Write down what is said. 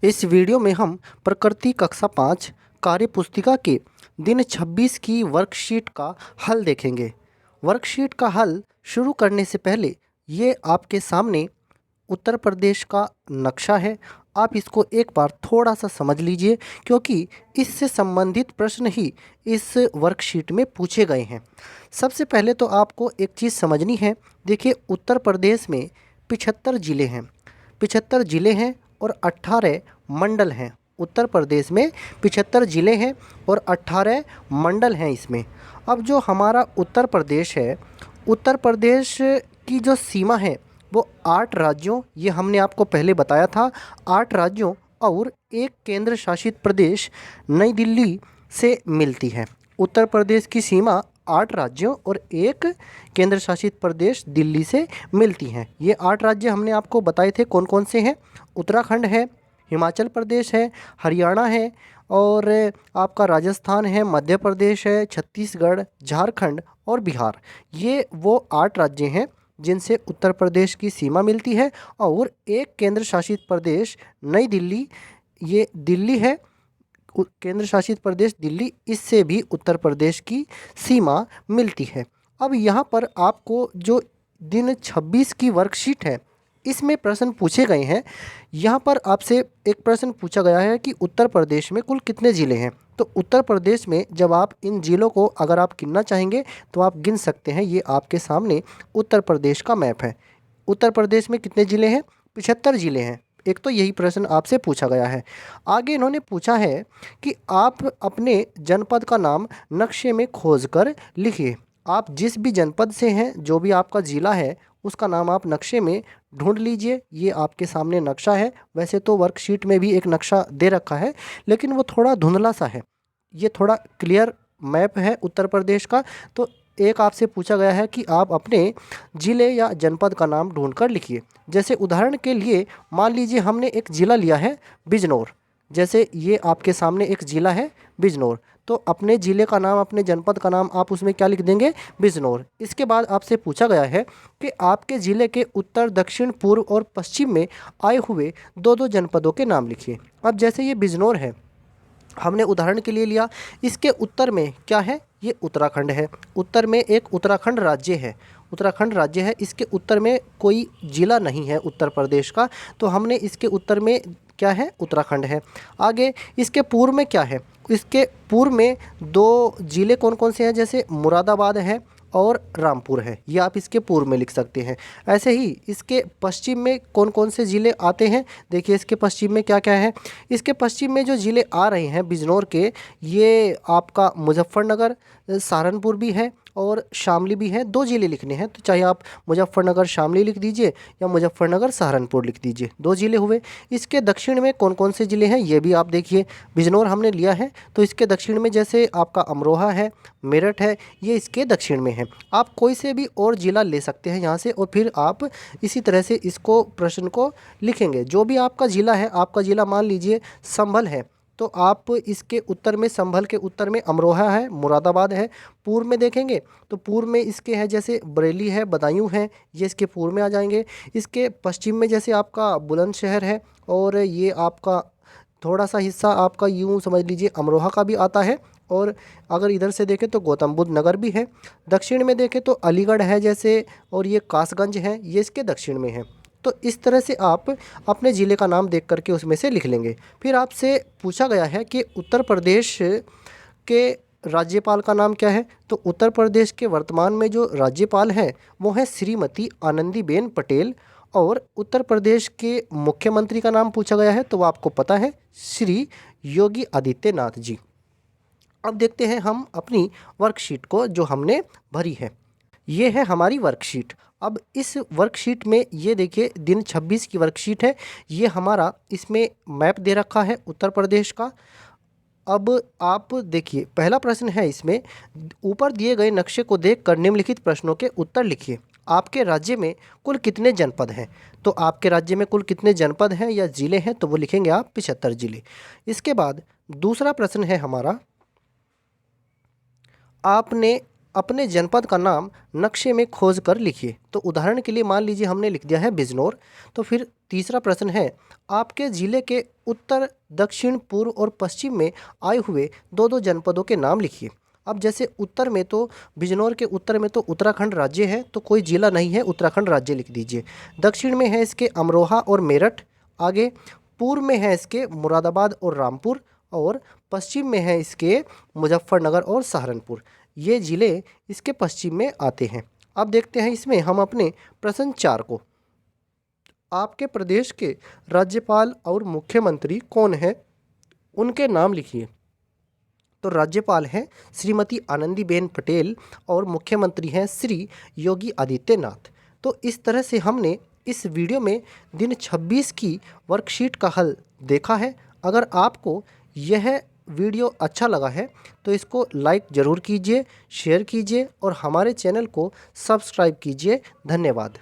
इस वीडियो में हम प्रकृति कक्षा 5 कार्य पुस्तिका के दिन 26 की वर्कशीट का हल देखेंगे। वर्कशीट का हल शुरू करने से पहले ये आपके सामने उत्तर प्रदेश का नक्शा है। आप इसको एक बार थोड़ा सा समझ लीजिए, क्योंकि इससे संबंधित प्रश्न ही इस वर्कशीट में पूछे गए हैं। सबसे पहले तो आपको एक चीज़ समझनी है। देखिए, उत्तर प्रदेश में 75 ज़िले हैं। 75 ज़िले हैं और 18 मंडल हैं। उत्तर प्रदेश में 75 ज़िले हैं और 18 मंडल हैं इसमें। अब जो हमारा उत्तर प्रदेश है, उत्तर प्रदेश की जो सीमा है वो 8 राज्यों, ये हमने आपको पहले बताया था, 8 राज्यों और एक केंद्र शासित प्रदेश नई दिल्ली से मिलती है। उत्तर प्रदेश की सीमा 8 राज्यों और एक केंद्र शासित प्रदेश दिल्ली से मिलती हैं। ये 8 राज्य हमने आपको बताए थे कौन कौन से हैं। उत्तराखंड है, हिमाचल प्रदेश है, हरियाणा है और आपका राजस्थान है, मध्य प्रदेश है, छत्तीसगढ़, झारखंड और बिहार। ये वो 8 राज्य हैं जिनसे उत्तर प्रदेश की सीमा मिलती है। और एक केंद्र शासित प्रदेश नई दिल्ली, ये दिल्ली है, केंद्र शासित प्रदेश दिल्ली, इससे भी उत्तर प्रदेश की सीमा मिलती है। अब यहाँ पर आपको जो दिन 26 की वर्कशीट है, इसमें प्रश्न पूछे गए हैं। यहाँ पर आपसे एक प्रश्न पूछा गया है कि उत्तर प्रदेश में कुल कितने ज़िले हैं। तो उत्तर प्रदेश में जब आप इन ज़िलों को अगर आप गिनना चाहेंगे तो आप गिन सकते हैं। ये आपके सामने उत्तर प्रदेश का मैप है। उत्तर प्रदेश में कितने ज़िले हैं? 75 ज़िले हैं। एक तो यही प्रश्न आपसे पूछा गया है। आगे इन्होंने पूछा है कि आप अपने जनपद का नाम नक्शे में खोजकर लिखिए। आप जिस भी जनपद से हैं, जो भी आपका ज़िला है, उसका नाम आप नक्शे में ढूंढ लीजिए। ये आपके सामने नक्शा है। वैसे तो वर्कशीट में भी एक नक्शा दे रखा है, लेकिन वो थोड़ा धुंधला सा है। ये थोड़ा क्लियर मैप है उत्तर प्रदेश का। तो एक आपसे पूछा गया है कि आप अपने ज़िले या जनपद का नाम ढूंढ कर लिखिए। जैसे उदाहरण के लिए मान लीजिए हमने एक ज़िला लिया है बिजनौर। जैसे ये आपके सामने एक ज़िला है बिजनौर, तो अपने ज़िले का नाम, अपने जनपद का नाम आप उसमें क्या लिख देंगे? बिजनौर। इसके बाद आपसे पूछा गया है कि आपके ज़िले के उत्तर, दक्षिण, पूर्व और पश्चिम में आए हुए दो दो जनपदों के नाम लिखिए। अब जैसे ये बिजनौर है, हमने उदाहरण के लिए लिया। इसके उत्तर में क्या है? ये उत्तराखंड है। उत्तर में एक उत्तराखंड राज्य है। उत्तराखंड राज्य है, इसके उत्तर में कोई ज़िला नहीं है उत्तर प्रदेश का, तो हमने इसके उत्तर में क्या है? उत्तराखंड है। आगे इसके पूर्व में क्या है? इसके पूर्व में दो ज़िले कौन कौन से हैं? जैसे मुरादाबाद है और रामपुर है। ये आप इसके पूर्व में लिख सकते हैं। ऐसे ही इसके पश्चिम में कौन कौन से ज़िले आते हैं? देखिए, इसके पश्चिम में क्या क्या है? इसके पश्चिम में जो ज़िले आ रहे हैं बिजनौर के, ये आपका मुजफ्फरनगर, सहारनपुर भी है और शामली भी है। 2 ज़िले लिखने हैं, तो चाहे आप मुजफ्फरनगर शामली लिख दीजिए या मुजफ्फरनगर सहारनपुर लिख दीजिए। 2 ज़िले हुए। इसके दक्षिण में कौन कौन से ज़िले हैं ये भी आप देखिए। बिजनौर हमने लिया है, तो इसके दक्षिण में जैसे आपका अमरोहा है, मेरठ है, ये इसके दक्षिण में है। आप कोई से भी और ज़िला ले सकते हैं यहाँ से, और फिर आप इसी तरह से इसको प्रश्न को लिखेंगे। जो भी आपका ज़िला है, आपका ज़िला मान लीजिए संभल है, तो आप इसके उत्तर में, संभल के उत्तर में अमरोहा है, मुरादाबाद है। पूर्व में देखेंगे तो पूर्व में इसके है जैसे बरेली है, बदायूं है, ये इसके पूर्व में आ जाएंगे। इसके पश्चिम में जैसे आपका बुलंदशहर है, और ये आपका थोड़ा सा हिस्सा आपका यूँ समझ लीजिए अमरोहा का भी आता है। और अगर इधर से देखें तो गौतम बुद्ध नगर भी है। दक्षिण में देखें तो अलीगढ़ है जैसे, और ये कासगंज है, ये इसके दक्षिण में है। तो इस तरह से आप अपने ज़िले का नाम देख करके उसमें से लिख लेंगे। फिर आपसे पूछा गया है कि उत्तर प्रदेश के राज्यपाल का नाम क्या है? तो उत्तर प्रदेश के वर्तमान में जो राज्यपाल हैं वो है श्रीमती आनंदीबेन पटेल। और उत्तर प्रदेश के मुख्यमंत्री का नाम पूछा गया है, तो वो आपको पता है, श्री योगी आदित्यनाथ जी। अब देखते हैं हम अपनी वर्कशीट को जो हमने भरी है। ये है हमारी वर्कशीट। अब इस वर्कशीट में ये देखिए दिन 26 की वर्कशीट है। ये हमारा इसमें मैप दे रखा है उत्तर प्रदेश का। अब आप देखिए, पहला प्रश्न है इसमें, ऊपर दिए गए नक्शे को देखकर निम्नलिखित प्रश्नों के उत्तर लिखिए। आपके राज्य में कुल कितने जनपद हैं? तो आपके राज्य में कुल कितने जनपद हैं या ज़िले हैं? तो वो लिखेंगे आप 75 ज़िले। इसके बाद दूसरा प्रश्न है हमारा, आपने अपने जनपद का नाम नक्शे में खोज कर लिखिए। तो उदाहरण के लिए मान लीजिए हमने लिख दिया है बिजनौर। तो फिर तीसरा प्रश्न है, आपके ज़िले के उत्तर, दक्षिण, पूर्व और पश्चिम में आए हुए दो दो जनपदों के नाम लिखिए। अब जैसे उत्तर में तो बिजनौर के उत्तर में तो उत्तराखंड राज्य है, तो कोई जिला नहीं है, उत्तराखंड राज्य लिख दीजिए। दक्षिण में है इसके अमरोहा और मेरठ। आगे पूर्व में है इसके मुरादाबाद और रामपुर, और पश्चिम में है इसके मुजफ्फरनगर और सहारनपुर। ये ज़िले इसके पश्चिम में आते हैं। अब देखते हैं इसमें हम अपने प्रश्न 4 को। आपके प्रदेश के राज्यपाल और मुख्यमंत्री कौन है, उनके नाम लिखिए। तो राज्यपाल हैं श्रीमती आनंदीबेन पटेल और मुख्यमंत्री हैं श्री योगी आदित्यनाथ। तो इस तरह से हमने इस वीडियो में दिन 26 की वर्कशीट का हल देखा है। अगर आपको यह वीडियो अच्छा लगा है तो इसको लाइक ज़रूर कीजिए, शेयर कीजिए और हमारे चैनल को सब्सक्राइब कीजिए। धन्यवाद।